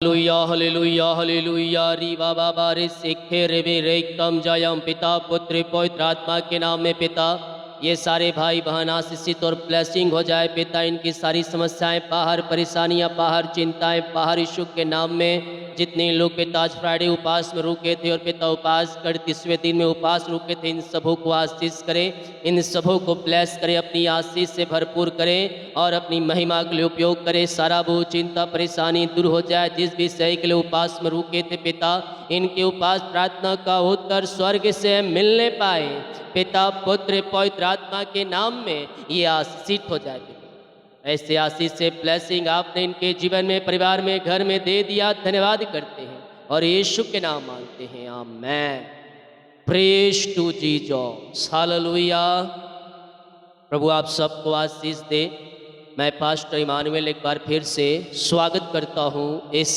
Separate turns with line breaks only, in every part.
Hallelujah hallelujah hallelujah री बाबा बारे सिखे रे बे रे कम जयम पिता पुत्र पवित्र आत्मा के नाम में पिता ये सारे भाई बहन आशीषित और ब्लेसिंग हो जाए पिता। इनकी सारी समस्याएं बाहर, परेशानियां बाहर, चिंताएं बाहर यीशु के नाम में। जितने लोग पिता आज फ्राइडे उपवास में रुके थे और पिता उपवास कर 30वें दिन में उपवास रुके थे, इन सबों को आशीष करें, इन सबों को ब्लेस करें, अपनी आशीष से भरपूर करें और अपनी महिमा के लिए उपयोग करें। सारा वो चिंता परेशानी दूर हो जाए। जिस विषय के लिए उपवास में रुके थे पिता, इनके उपवास प्रार्थना का उत्तर स्वर्ग से मिलने पाए पिता पुत्र पवित्र आत्मा के नाम में ये आशीषित हो जाए। ऐसे आशीष से ब्लेसिंग आपने इनके जीवन में, परिवार में, घर में दे दिया। धन्यवाद करते हैं और यीशु के नाम मांगते हैं, amen. Praise to Jesus, hallelujah. प्रभु आप सबको आशीष दे। मैं पास्टर इमानुएल एक बार फिर से स्वागत करता हूं इस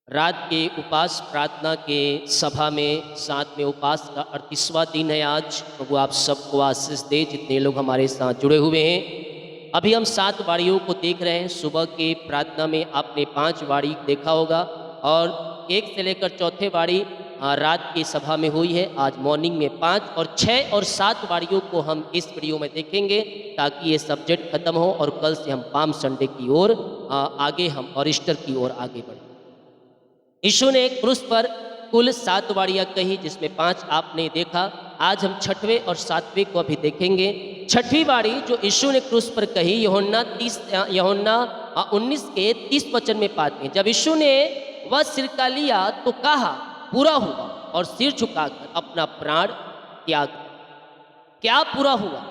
रात के उपास प्रार्थना के सभा में। साथ में उपास का 38वां दिन है आज। प्रभु आप सबको आशीष दे जितने लोग हमारे साथ जुड़े हुए हैं। अभी हम 7 वाड़ियों को देख रहे हैं। सुबह के प्रार्थना में आपने 5 वाड़ी देखा होगा और 1 से लेकर चौथे वाड़ी रात की सभा में हुई है। आज मॉर्निंग में 5 और 6 और 7 वाड़ियों को हम इस वीडियो में देखेंगे ताकि ये सब्जेक्ट खत्म हो और कल से हम पाम संडे की ओर आगे हम और ईस्टर की ओर आगे बढ़ें। यीशु ने क्रूस पर कुल 7 वाड़ियाँ कही जिसमें 5 आपने देखा। आज हम 6वें और 7वें को अभी देखेंगे। 6वीं वाड़ी जो यीशु ने क्रूस पर कही यूहन्ना 19 के 30 वचन में पाते हैं। जब यीशु ने वह सिरका लिया तो कहा पूरा हुआ और सिर झुकाकर अपना प्राण त्याग। क्या पूरा हुआ?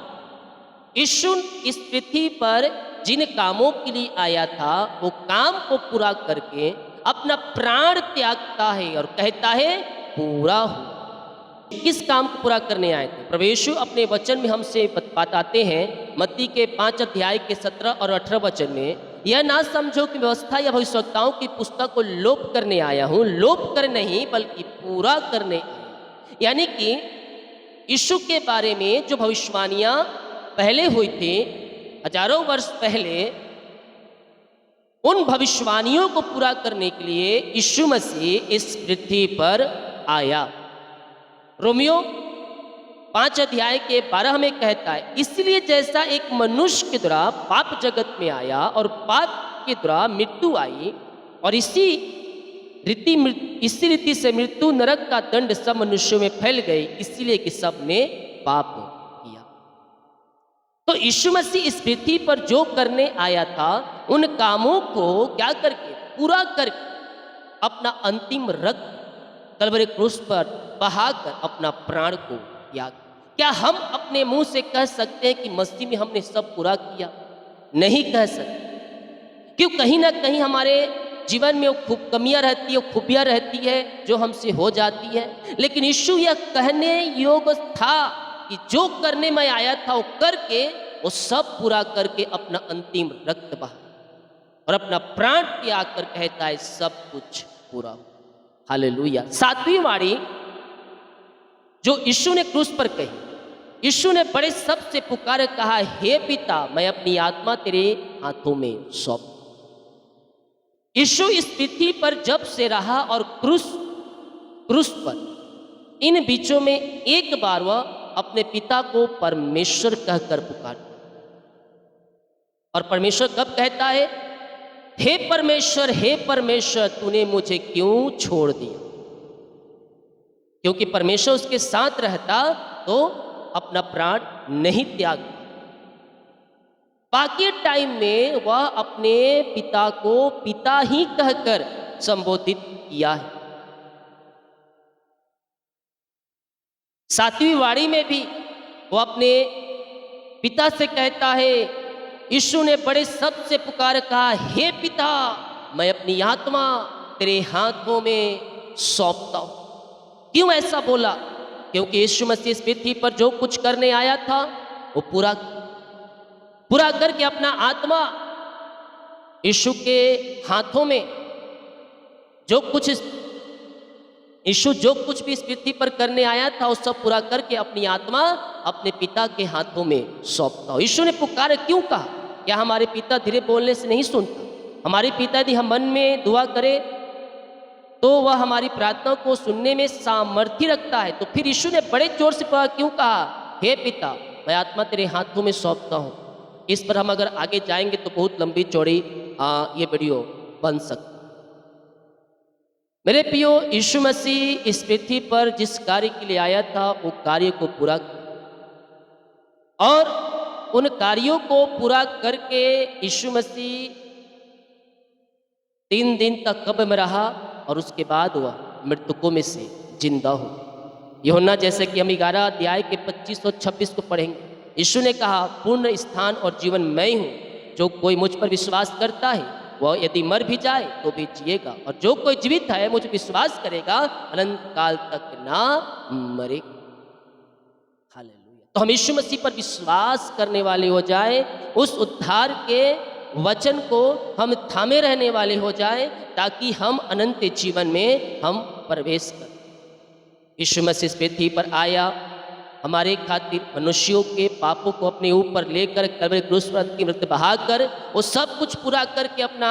यीशु इस पृथ्वी पर जिन कामों के लिए आया था वो काम को पूरा करके अपना प्राण त्यागता है और कहता है पूरा हुआ। किस काम को पूरा करने आए थे? प्रभु यीशु अपने वचन में हमसे बताते हैं मत्ती के 5 अध्याय के 17 और 18 वचन में, यह ना समझो कि व्यवस्था या भविष्यवक्ताओं की पुस्तक को लोप करने आया हूँ। लोप कर नहीं बल्कि पूरा करने आया। यानी कि यीशु के बारे में जो भविष्यवाणियाँ पहले हुई थी हजारों वर्ष पहले, उन भविष्यवाणियों को पूरा करने के लिए यीशु मसीह इस पृथ्वी पर आया। रोमियो 5 अध्याय के 12 में कहता है, इसलिए जैसा एक मनुष्य के द्वारा पाप जगत में आया और पाप के द्वारा मृत्यु आई और इसी रीति से मृत्यु नरक का दंड सब मनुष्यों में फैल गई, इसलिए कि सब ने पाप किया। तो यीशु मसीह इस पृथ्वी पर जो करने आया था उन कामों को क्या करके पूरा करके अपना अंतिम रक्त कलवरी क्रूस पर बहाकर अपना प्राण को त्याग। क्या हम अपने मुंह से कह सकते हैं कि मसीह में हमने सब पूरा किया? नहीं कह सकते। क्यों? कहीं ना कहीं हमारे जीवन में वो कमियां रहती है, वो खूबियां रहती है जो हमसे हो जाती है। लेकिन यीशु यह कहने योग्य था कि जो करने में आया था वो करके वो सब पूरा करके अपना अंतिम रक्त बहा और अपना प्राण त्याग कर कहता है सब कुछ पूरा। हालेलुया। 7वीं वाणी जो यीशु ने क्रूस पर कही, यीशु ने बड़े शब्द से पुकार कहा, हे पिता मैं अपनी आत्मा तेरे हाथों में सौंप। यीशु इस पृथ्वी पर जब से रहा और क्रूस पर इन बीचों में एक बार वह अपने पिता को परमेश्वर कहकर पुकार। और परमेश्वर कब कहता है, हे परमेश्वर तूने मुझे क्यों छोड़ दिया? क्योंकि परमेश्वर उसके साथ रहता तो अपना प्राण नहीं त्याग। बाकी टाइम में वह अपने पिता को पिता ही कहकर संबोधित किया है। 7वीं वाणी में भी वो अपने पिता से कहता है। यीशु ने बड़े शब्द से पुकार कहा, हे पिता मैं अपनी आत्मा तेरे हाथों में सौंपता हूं। क्यों ऐसा बोला? क्योंकि यीशु मसीह इस पृथ्वी पर जो कुछ करने आया था वो पूरा करके अपना आत्मा यीशु के हाथों में यीशु जो कुछ भी इस पृथ्वी पर करने आया था वो सब पूरा करके अपनी आत्मा अपने पिता के हाथों में सौंपता हूं। यीशु ने पुकार क्यों कहा? क्या हमारे पिता धीरे बोलने से नहीं सुनता? हमारे पिता यदि हम मन में दुआ करें तो वह हमारी प्रार्थना को सुनने में सामर्थ्य रखता है। तो फिर यीशु ने बड़े जोर से क्यों कहा, हे पिता मैं आत्मा तेरे हाथों में सौंपता हूँ। इस पर हम अगर आगे जाएंगे तो बहुत लंबी चौड़ी ये वीडियो बन सकता। मेरे प्रियो, यीशु मसीह इस पृथ्वी पर जिस कार्य के लिए आया था वो कार्य को पूरा किया और उन कार्यों को पूरा करके यीशु मसीह 3 दिन तक कब्र में रहा और उसके बाद वह मृतकों में से जिंदा हो। यूहन्ना जैसे कि हम 11 अध्याय के 25 और 26 को पढ़ेंगे, यीशु ने कहा पूर्ण स्थान और जीवन मैं ही हूँ, जो कोई मुझ पर विश्वास करता है वह यदि मर भी जाए तो भी जिएगा, और जो कोई जीवित है मुझ पर विश्वास करेगा अनंत काल तक ना मरेगा। हालेलुया। तो हम यीशु मसीह पर विश्वास करने वाले हो जाए, उस उद्धार के वचन को हम थामे रहने वाले हो जाए, ताकि हम अनंत जीवन में हम प्रवेश करें। यीशु मसीह इस पृथ्वी पर आया हमारे खातिर, मनुष्यों के पापों को अपने ऊपर लेकर कब्र क्रूस पर की मृत्यु बहाकर वो सब कुछ पूरा करके अपना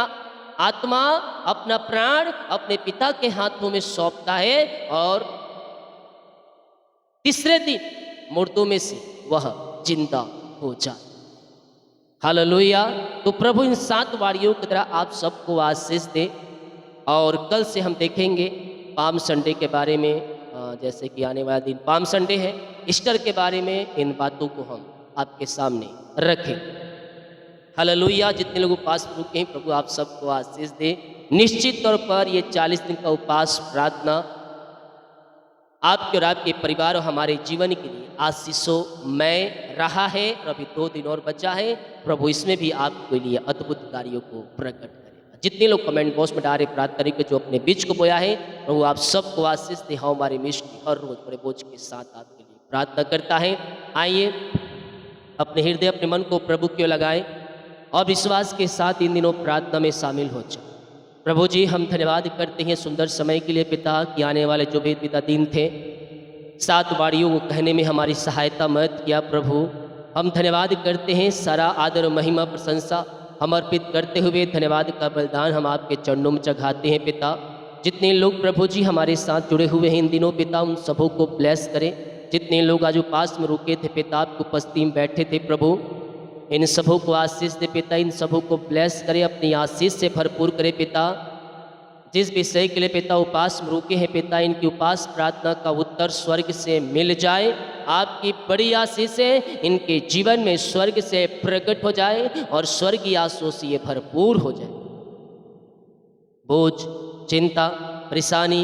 आत्मा, अपना प्राण अपने पिता के हाथों में सौंपता है और तीसरे दिन मुर्दों में से वह जिंदा हो जाता। हालेलुया। तो प्रभु इन 7 वारियों की तरह आप सबको आशीष दे। और कल से हम देखेंगे पाम संडे के बारे में, जैसे कि आने वाला दिन पाम संडे है, ईस्टर के बारे में इन बातों को हम आपके सामने रखें। हालेलुया। जितने लोग उपवास रुके हैं प्रभु आप सबको आशीष दे। निश्चित तौर पर ये 40 दिन का उपवास प्रार्थना आपके और आपके परिवार और हमारे जीवन के लिए आशीषोमय रहा है और अभी 2 दिन और बचा है। प्रभु इसमें भी आपके लिए अद्भुत कार्यों को प्रकट करेगा। जितने लोग कमेंट बॉक्स में डाले प्रार्थना करके जो अपने बीज को बोया है, प्रभु आप सबको आशीष दे। हाँ, हमारे मिश की हर रोज बड़े बोझ के साथ आपके लिए प्रार्थना करता है। आइए अपने हृदय अपने मन को प्रभु की ओर लगाएं और विश्वास के साथ इन दिनों प्रार्थना में शामिल हो जाए। प्रभु जी हम धन्यवाद करते हैं सुंदर समय के लिए पिता, कि आने वाले जो भी पिता दिन थे 7 वारियों को कहने में हमारी सहायता मदद किया। प्रभु हम धन्यवाद करते हैं, सारा आदर और महिमा प्रशंसा हम अर्पित करते हुए धन्यवाद का बलिदान हम आपके चरणों में चढ़ाते हैं पिता। जितने लोग प्रभु जी हमारे साथ जुड़े हुए हैं इन दिनों पिता, उन सबों को ब्लेस करें। जितने लोग आज उपास में रुके थे पिता, आपको उपस्थिति में बैठे थे प्रभु, इन सबों को आशीष दे पिता, इन सबों को ब्लेस करे, अपनी आशीष से भरपूर करे पिता। जिस विषय के लिए पिता उपास में रुके हैं पिता, इनकी उपास प्रार्थना का उत्तर स्वर्ग से मिल जाए। आपकी बड़ी आशीष से इनके जीवन में स्वर्ग से प्रकट हो जाए और स्वर्गीय आशीषों से ये भरपूर हो जाए। बोझ, चिंता, परेशानी,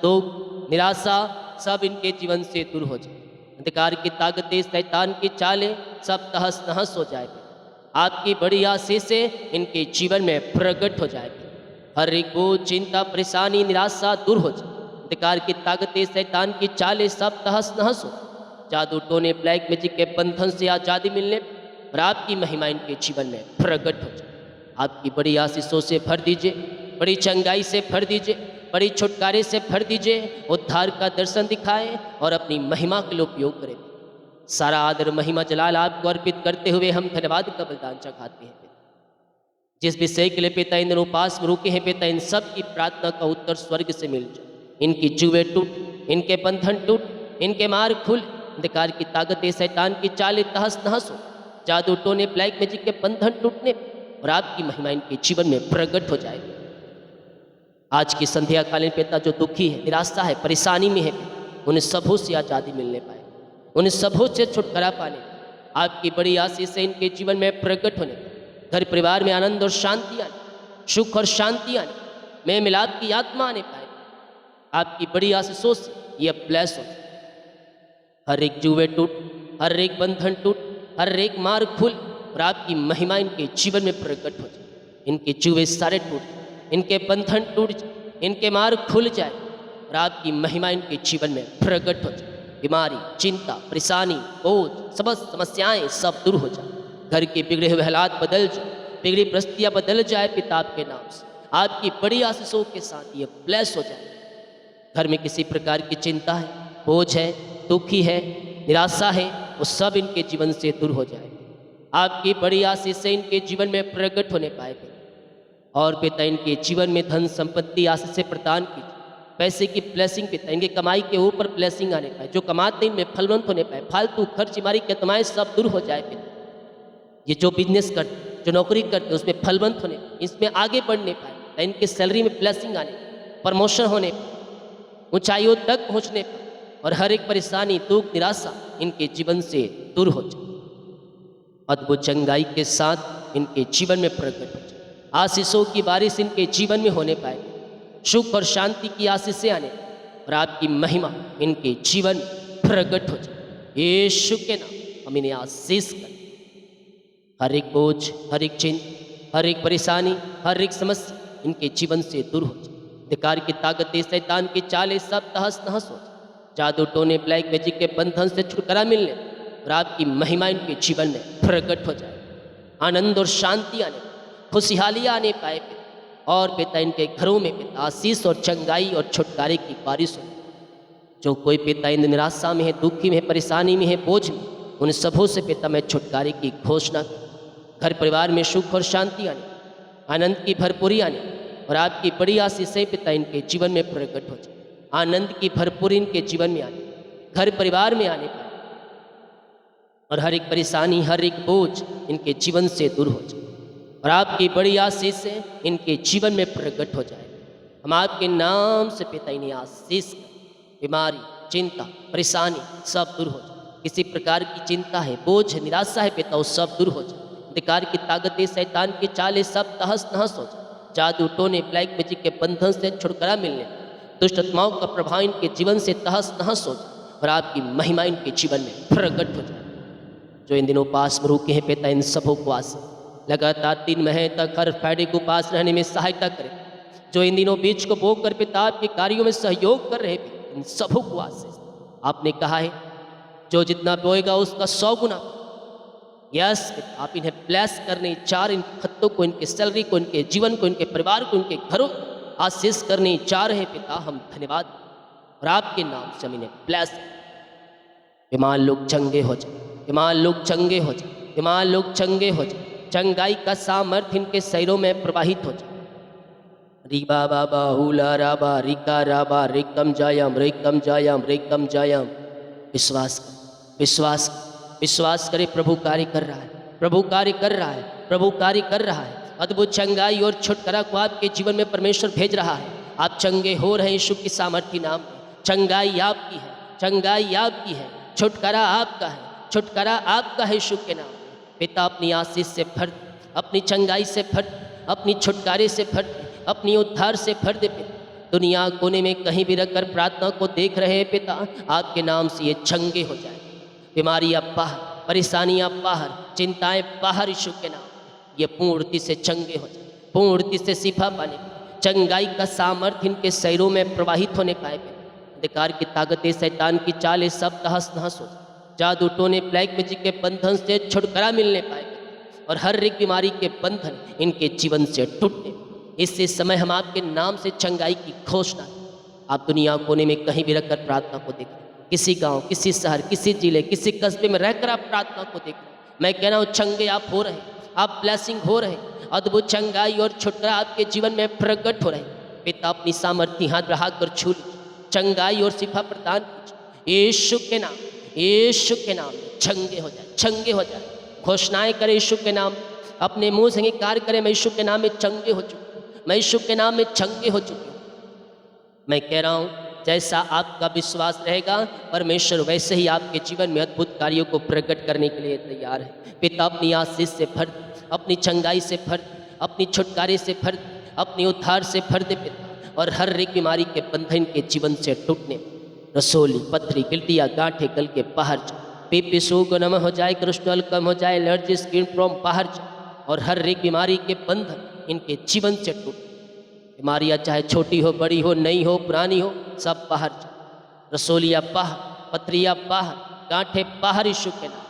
दुख, निराशा सब इनके जीवन से दूर हो जाए। अंधकार की ताकतें, शैतान की चालें सब तहस नहस हो जाए। आपकी बड़ी आशीष से इनके जीवन में प्रकट हो जाए। हर एक बोझ, चिंता, परेशानी, निराशा दूर हो जाए। अंधकार की ताकतें, शैतान की चालें सब तहस नहस हो। जादू टोने, ब्लैक मैजिक के बंधन से आज़ादी मिलने और आपकी महिमा इनके जीवन में प्रकट हो जाए। आपकी बड़ी आशीषों से भर दीजिए, बड़ी चंगाई से भर दीजिए, बड़ी छुटकारे से भर दीजिए। उद्धार का दर्शन दिखाए और अपनी महिमा के लिए उपयोग करें। सारा आदर महिमा जलाल आपको अर्पित करते हुए हम धन्यवाद का बलिदान चढ़ाते हैं। जिस विषय के लिए पिता इन दिनों उपास में रुके हैं पिता, इन सब की प्रार्थना का उत्तर स्वर्ग से मिल जाए। इनकी जुए टूट, इनके बंधन टूट, इनके मार खुल, अंधकार की ताकतें, शैतान की चालें तहस नहस हो। जादू टोने, ब्लैक मैजिक के बंधन टूटने और आपकी महिमा इनके जीवन में प्रकट हो जाएगी। आज की संध्या कालीन पिता जो दुखी है, निराशा है, परेशानी में है, उन सबों से आज़ादी मिलने पाए, उन सबों से छुटकारा पाने, आपकी बड़ी आशीष से इनके जीवन में प्रकट होने, घर परिवार में आनंद और शांति आने, सुख और शांति आने, में मिलाप की आत्मा आने पाए। आपकी बड़ी आशीषों से ये ब्लेस हो। हर एक जुए टूट, हर एक बंधन टूट, हर एक मार खुल और आपकी महिमा इनके जीवन में प्रकट हो जाए। इनके जुए सारे टूट, इनके बंधन टूट जाए, इनके मार खुल जाए और आपकी महिमा इनके जीवन में प्रकट हो जाए। बीमारी, चिंता, परेशानी, बोझ, समस्त समस्याएं सब दूर हो जाए। घर के बिगड़े हुए हालात बदल जाए, बिगड़ी परिस्थितियां बदल जाए पिता आपके नाम से। आपकी बड़ी आशीषों के साथ ये ब्लेस हो जाए। घर में किसी प्रकार की चिंता है, बोझ है, दुखी है, निराशा है, वो सब इनके जीवन से दूर हो जाए। आपकी बड़ी आशीष से इनके जीवन में प्रकट होने पाए। और पिता इनके जीवन में धन संपत्ति आशीष से प्रदान कीजिए। पैसे की ब्लेसिंग पिता इनके कमाई के ऊपर ब्लेसिंग आने पाए, जो कमाते इनमें फलवंत होने पाए, फालतू खर्च बीमारी के तमाम सब दूर हो जाए पिता। ये जो बिजनेस करते, जो नौकरी करते उसमें फलवंत होने, इसमें आगे बढ़ने पाए, इनके सैलरी में ब्लेसिंग आने, प्रमोशन होने, ऊंचाइयों तक पहुंचने पाए, और हर एक परेशानी दुख निराशा इनके जीवन से दूर हो जाए। अद्भुत चंगाई के साथ इनके जीवन में प्रकट हो जाए। आशीषों की बारिश इनके जीवन में होने पाए, सुख और शांति की आशीषें आने, और आपकी महिमा इनके जीवन प्रकट हो जाए। यीशु के नाम हम इन्हें आशीष करें। हर एक बोझ, हर एक चिंता, हर एक परेशानी, हर एक समस्या इनके जीवन से दूर हो जाए। अधिकार की ताकतें, शैतान की चालें सब तहस नहस हो जाए। जादू टोने ब्लैक मैजिक के बंधन से छुटकारा मिलने, और आपकी महिमा इनके जीवन में प्रकट हो जाए। आनंद और शांति आने, खुशहाली आने पाए पिता, और पिता इनके घरों में पिता आशीष और चंगाई और छुटकारे की बारिश हो। जो कोई पिता इन निराशा में है, दुखी में है, परेशानी में है, बोझ में, उन सबों से पिता मैं छुटकारे की घोषणा। घर परिवार में सुख और शांति आने, आनंद की भरपूरी आने, और आपकी बड़ी आशीषें पिता इनके जीवन में प्रकट हो जाए। आनंद की भरपूरी इनके जीवन में आने, घर परिवार में आने पाए, और हर एक परेशानी, हर एक बोझ इनके जीवन से दूर हो जाए, और आपकी बड़ी आशीषें इनके जीवन में प्रकट हो जाए। हम आपके नाम से पिता इन्हें आशीष करें। बीमारी, चिंता, परेशानी सब दूर हो जाए। किसी प्रकार की चिंता है, बोझ है, निराशा है पिता, वो सब दूर हो जाए। अधिकार की ताकतें, शैतान की चालें सब तहस नहस हो जाए। जादू टोने ब्लैक मैजिक के बंधन से छुटकारा मिलने, दुष्ट आत्माओं का प्रभाव इनके जीवन से तहस नहस हो जाए, और आपकी महिमा इनके जीवन में प्रकट हो जाए। जो इन दिनों उपास में रुके हैं पिता, इन सबों को आशीष लगातार 3 महीने तक हर फ्राइडे को उपास रहने में सहायता करें। जो इन दिनों बीज को बो कर पिता आपके कार्यों में सहयोग कर रहे हैं, इन सबों को आशीष। आपने कहा है जो जितना बोएगा उसका 100 गुना। यस, आप इन्हें ब्लेस करने जा रहे, इन खत्तों को, इनके सैलरी को, इनके जीवन को, इनके परिवार को, इनके घरों को आशीष करने जा रहे हैं पिता। हम धन्यवाद, और आपके नाम से हम इन्हें ब्लेस। बीमार लोग चंगे हो जाए, बीमार लोग चंगे हो जाए, बीमार लोग चंगे हो जाए। चंगाई का सामर्थ्य इनके शरीरों में प्रवाहित हो जाए। रीबा बाबा हुला राबा रिका राबा रिकम जायम रिकम जायम रिकम जायम। विश्वास कर, विश्वास कर, विश्वास करे, प्रभु कार्य कर रहा है, प्रभु कार्य कर रहा है, प्रभु कार्य कर रहा है। अद्भुत चंगाई और छुटकारा को आपके जीवन में परमेश्वर भेज रहा है। आप चंगे हो रहे हैं यीशु की सामर्थ्य नाम में। चंगाई आपकी है, चंगाई आपकी है, छुटकारा आपका है, छुटकारा आपका है यीशु के नाम में। पिता अपनी आशीष से भर, अपनी चंगाई से भर, अपनी छुटकारे से भर, अपनी उद्धार से भर दे पिता। दुनिया कोने में कहीं भी रखकर प्रार्थना को देख रहे हैं पिता, आपके नाम से ये चंगे हो जाए। बीमारियाँ बाहर, परेशानियाँ बाहर, चिंताएं बाहर यीशु के नाम। ये पूर्णति से चंगे हो जाए, पूर्णति से शिफा पाने, चंगाई का सामर्थ्य इनके शरीरों में प्रवाहित होने पाए। अंधकार की ताकतें, शैतान की चालें सब तहस नहस हो जाए। जादू टोने ब्लैक मैजिक के बंधन से छुटकारा मिलने पाए, और हर एक बीमारी के बंधन इनके जीवन से टूटने। इससे समय हम आपके नाम से चंगाई की घोषणा। आप दुनिया कोने में कहीं भी रखकर प्रार्थना को देख, किसी गांव, किसी शहर, किसी जिले, किसी कस्बे में रहकर आप प्रार्थना को देख, मैं कह रहा हूँ चंगे आप हो रहे, आप ब्लेसिंग हो रहे, अद्भुत चंगाई और छुटकारा आपके जीवन में प्रकट हो रहे। पिता अपनी सामर्थ्य हाथ बढ़ा कर छू लीजिए, चंगाई और शिफा प्रदान कीजिए यीशु के नाम, यीशु के नाम में चंगे हो जाए, चंगे हो जाए। घोषणाएं करें यीशु के नाम, अपने मुंह से कार्य करें, मैं यीशु के नाम में चंगे हो चुकी हूँ, मैं यीशु के नाम में चंगे हो चुकी हूँ। मैं कह रहा हूँ जैसा आपका विश्वास रहेगा, परमेश्वर वैसे ही आपके जीवन में अद्भुत कार्यों को प्रकट करने के लिए तैयार है। पिता अपनी आशीष से भर, अपनी चंगाई से भर, अपनी छुटकारे से भर, अपनी उद्धार से भर दे पिता, और हर एक बीमारी के बंधन के जीवन से टूटने, रसोली, पथरी, गिल्टियाँ, गांठे गल के बाहर जाए, बीपी शुगर नम हो जाए, कोलेस्ट्रॉल कम हो जाए, एलर्जी, स्किन प्रॉब्लम बाहर जाए, और हर एक बीमारी के बंधन इनके जीवन से टूटे। बीमारियाँ चाहे छोटी हो, बड़ी हो, नई हो, पुरानी हो, सब बाहर जाए। रसोलियाँ बाहर, पथरियाँ बाहर, गांठे बाहर यीशु के नाम,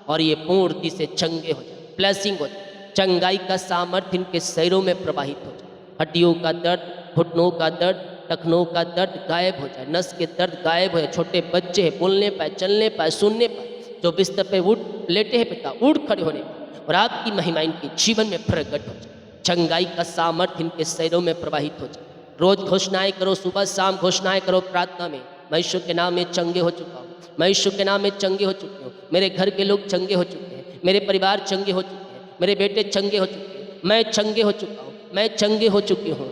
और ये पूर्णति से चंगे हो जाए, ब्लेसिंग हो जाए। चंगाई का सामर्थ्य इनके शरीरों में प्रवाहित हो जाए। हड्डियों का दर्द, घुटनों का दर्द, टखनों का दर्द गायब हो जाए, नस के दर्द गायब हो जाए। छोटे बच्चे हैं, बोलने पाए, चलने पाए, सुनने पाए, जो बिस्तर पे उठ लेटे हैं पिता, उठ खड़े होने पाए, और आपकी महिमा इनके जीवन में प्रकट हो जाए। चंगाई का सामर्थ्य इनके शरीरों में प्रवाहित हो जाए। रोज घोषणाएं करो, सुबह शाम घोषणाएं करो प्रार्थना में, मैं यीशु के नाम में चंगे हो चुका हूँ, मैं यीशु के नाम में चंगे हो चुकी हूँ, मेरे घर के लोग चंगे हो चुके हैं, मेरे परिवार चंगे हो चुके हैं, मेरे बेटे चंगे हो चुके हैं, मैं चंगे हो चुका हूँ, मैं चंगे हो चुकी हूँ।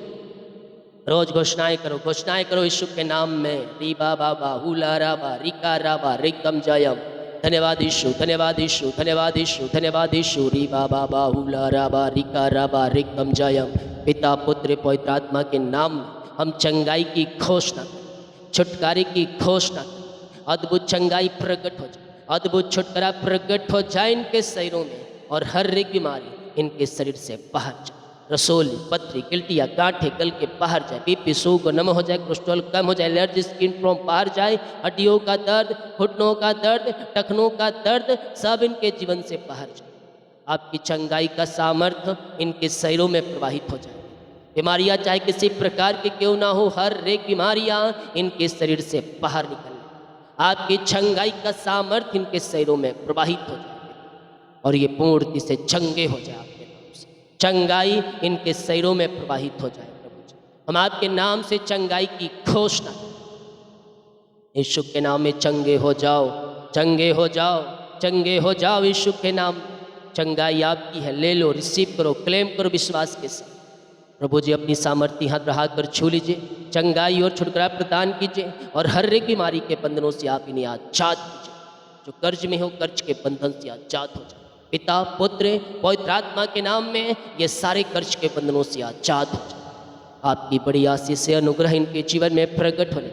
रोज घोषणाएं करो यीशु के नाम में। रीबा बाबा हुला राबा रिका राबा रिकम जयम। धन्यवाद यीशु, धन्यवाद यीशु, धन्यवाद यीशु, धन्यवाद यीशु। रीबा बाबा हुला राबा रिका राबा रिकम जयम। पिता पुत्र पवित्र आत्मा के नाम में हम चंगाई की घोषणा करें, छुटकारे की घोषणा करें। अद्भुत चंगाई प्रकट हो जाए, अद्भुत छुटकारा प्रकट हो जाए इनके शरीरों में, और हर एक बीमारी इनके शरीर से बाहर जाए। रसोली, पथरी, गिल्टिया, गांठे गल के बाहर जाए, बीपी शुगर नम हो जाए, कोलेस्ट्रॉल कम हो जाए, एलर्जी, स्किन प्रॉब्लम बाहर जाए, हड्डियों का दर्द, घुटनों का दर्द, टखनों का दर्द सब इनके जीवन से बाहर जाए। आपकी चंगाई का सामर्थ्य इनके शरीरों में प्रवाहित हो जाए। बीमारियां चाहे किसी प्रकार की क्यों ना हो, हर एक बीमारियां इनके शरीर से बाहर निकल, आपकी चंगाई का सामर्थ्य इनके शरीरों में प्रवाहित हो जाए और ये पूर्ति से चंगे हो जाए। आपके नाम से चंगाई इनके शरीरों में प्रवाहित हो जाए। प्रभु जी, हम आपके नाम से चंगाई की घोषणा, यीशु के नाम में चंगे हो जाओ, चंगे हो जाओ, चंगे हो जाओ। यीशु के नाम में चंगाई आपकी है, ले लो, रिसीव करो, क्लेम करो विश्वास के साथ। प्रभु जी अपनी सामर्थ्य हाथ बढ़ाकर छू लीजिए, चंगाई और छुटकारा प्रदान कीजिए और हर एक बीमारी के बंधनों से आप इन्हें आजाद कीजिए। जो कर्ज में हो, कर्ज के बंधन से आजाद हो जाए। पिता पुत्र पवित्र आत्मा के नाम में ये सारे कर्ज के बंधनों से आजाद हो जाए। आपकी बड़ी आशीष से अनुग्रह इनके जीवन में प्रकट होने,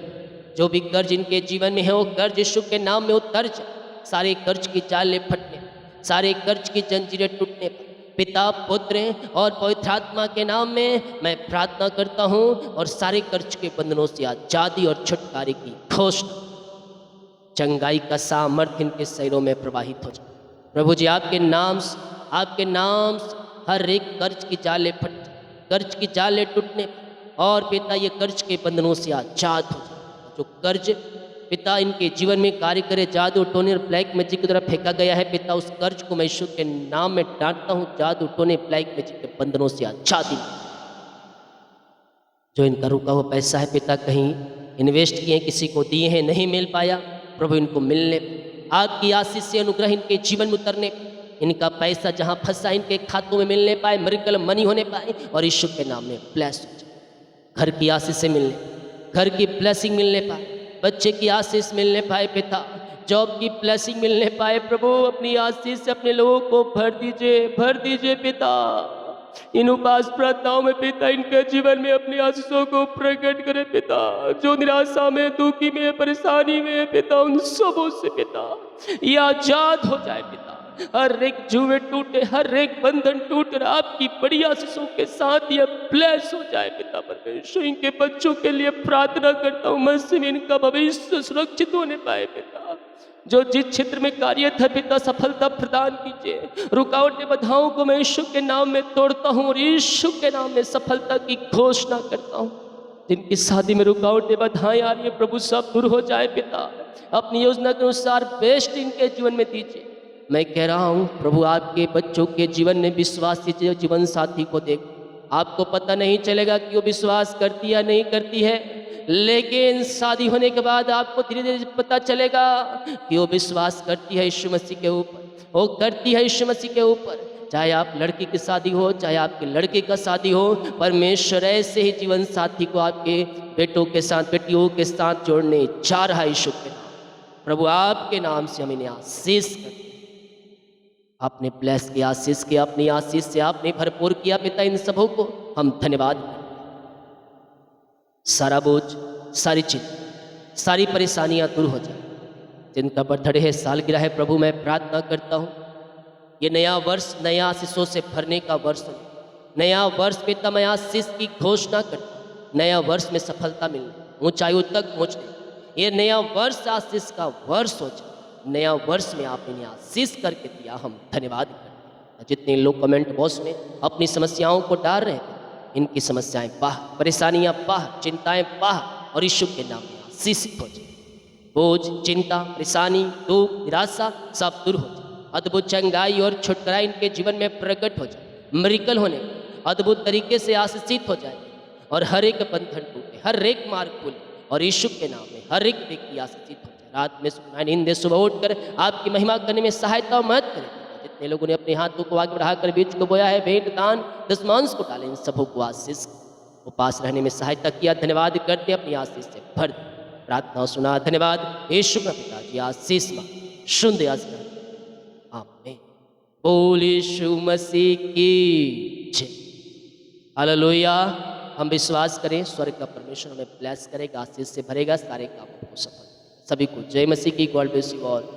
जो भी कर्ज इनके जीवन में है वो कर्ज यीशु के नाम में उतर जाए। सारे कर्ज की जालें फटने, सारे कर्ज की जंजीरें टूटने पर पिता पुत्र और पवित्र आत्मा के नाम में मैं प्रार्थना करता हूँ और सारे कर्ज के बंधनों से आजादी और छुटकारे की घोषणा, चंगाई का सामर्थ्य इनके शरीरों में प्रवाहित हो जाए। प्रभु जी आपके नाम से हर एक कर्ज की जालें फट, कर्ज की जालें टूटने और पिता ये कर्ज के बंधनों से आजाद हो जाए। जो कर्ज पिता इनके जीवन में कार्य करे, जादू टोने और ब्लैक मैजिक की तरफ फेंका गया है, पिता उस कर्ज को मैं यीशु के नाम में डांटता हूँ। जादू टोने ब्लैक मैजिक के बंधनों से आजादी। जो इनका रुका हुआ पैसा है पिता, कहीं इन्वेस्ट किए, किसी को दिए हैं, नहीं मिल पाया, प्रभु इनको मिलने, आपकी आशीष से अनुग्रह इनके जीवन में उतरने, इनका पैसा जहाँ फंसा इनके खातों में मिलने पाए, मिरेकल मनी होने पाए और यीशु के नाम में ब्लेस हो जाए। घर की आशीष से मिलने, घर की ब्लेसिंग मिलने पाए, बच्चे की आशीष मिलने पाए पिता, जॉब की ब्लेसिंग मिलने पाए। प्रभु अपनी आशीष से अपने लोगों को भर दीजिए पिता। इन उपास प्रार्थनाओं में पिता इनके जीवन में अपनी आशीषों को प्रकट करे पिता। जो निराशा में, दुखी में, परेशानी में पिता, उन सबों से पिता ये आजाद हो जाए पिता। हर एक जुए टूटे, हर एक बंधन टूटे, आपकी बड़ी आशीषों के साथ ये ब्लेस हो जाए पिता परमेश्वर। इनके बच्चों के लिए प्रार्थना करता हूँ, मसीह में इनका भविष्य सुरक्षित होने पाए पिता। जो जिस क्षेत्र में कार्य था पिता, सफलता प्रदान कीजिए। रुकावटें बाधाओं को मैं यीशु के नाम में तोड़ता हूँ और यीशु के नाम में सफलता की घोषणा करता हूँ। जिनकी शादी में रुकावटें बाधाएं आ रही है प्रभु, सब दूर हो जाए पिता। अपनी योजना के अनुसार बेस्ट इनके जीवन में दीजिए। मैं कह रहा हूँ प्रभु, आपके बच्चों के जीवन में विश्वास दीजिए। जीवन साथी को देख, आपको पता नहीं चलेगा कि वो विश्वास करती या नहीं करती है, लेकिन शादी होने के बाद आपको धीरे धीरे पता चलेगा कि वो विश्वास करती है यीशु मसीह के ऊपर, वो करती है यीशु मसीह के ऊपर। चाहे आप लड़की की शादी हो, चाहे आपके लड़के का शादी हो, परमेश्वर ऐसे ही जीवन साथी को आपके बेटों के साथ, बेटियों के साथ जोड़ने जा रहा है यीशु के नाम। प्रभु आपके नाम से हम इन्हें आशीष करते, आपने ब्लेस किया, आशीष किया, अपनी आशीष से आपने भरपूर किया पिता। इन सबों को हम धन्यवाद। सारा बोझ, सारी चिंता, सारी परेशानियां दूर हो जाए। जिनका बर्थडे है, सालगिरह है, प्रभु मैं प्रार्थना करता हूँ ये नया वर्ष नया आशीषों से भरने का वर्ष हो। नया वर्ष पिता मैं आशीष की घोषणा करता हूँ, नया वर्ष में सफलता मिलने, ऊंचाइयों तक पहुँचने, ये नया वर्ष आशीष का वर्ष हो जाए। नया वर्ष में आप इन्हें आशीष करके दिया, हम धन्यवाद करते हैं। जितने लोग कमेंट बॉक्स में अपनी समस्याओं को डाल रहे हैं, इनकी समस्याएं बाहर, परेशानियां बाहर, चिंताएं बाहर और यीशु के नाम में आशीषित हो जाए। बोझ, चिंता, परेशानी, दुख, निराशा सब दूर हो जाए। अद्भुत चंगाई और छुटकारा इनके जीवन में प्रकट हो जाए। मिरेकल होने अद्भुत तरीके से आशीषित हो जाएंगे और हर एक बंधन टूटे, हर एक मार्ग खुले और यीशु के नाम में हर एक व्यक्ति आशीषित हो जाए। रात में सुनाए नींद सुबह उठकर आपकी महिमा करने में सहायता और मदद करें। जितने लोगों ने अपने हाथों को आगे बढ़ाकर बीज को बोया है, भेंट दान दशमांश को डालें, इन सबों को आशीष उपास रहने में सहायता किया, धन्यवाद करते अपनी आशीष से भर दे। प्रार्थना सुना, धन्यवाद यीशु का पिताजी, आशीष मा शुद्ध आशीष। आमीन। बोल यीशु मसीह की जय। हालेलुया। हम विश्वास करें स्वर्ग का परमेश्वर हमें ब्लेस करेगा, आशीष से भरेगा, सारे कामों को सफल। सभी को जय मसीह की। God bless you all.